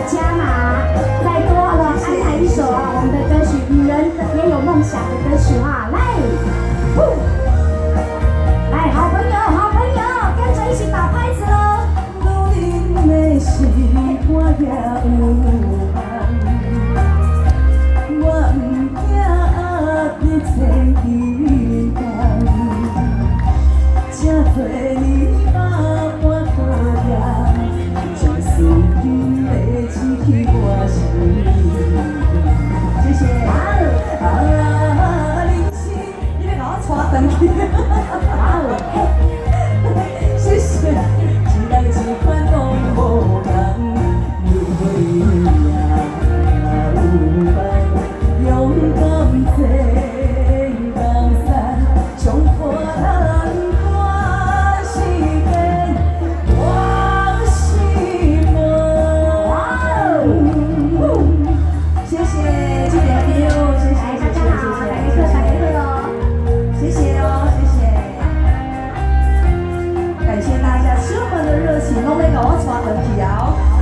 加码，再多了安排一首啊，我们的歌曲《女人也有梦想》的歌曲啊，来，来，好朋友，好朋友，跟着一起打拍子喽！女人的心我也有梦，我不怕你千起风，这多年把我讨厌，将思念的刺去我心。谢谢。人生你要把我带回去。谢谢。一人一款拢无同，你也有梦，勇敢做人山，冲破人看世间，我是梦。谢谢，这边朋友，谢谢，谢谢，谢谢，打给哦，谢谢哦，谢谢。感谢大家这么的热情，拢要给我带回去啊！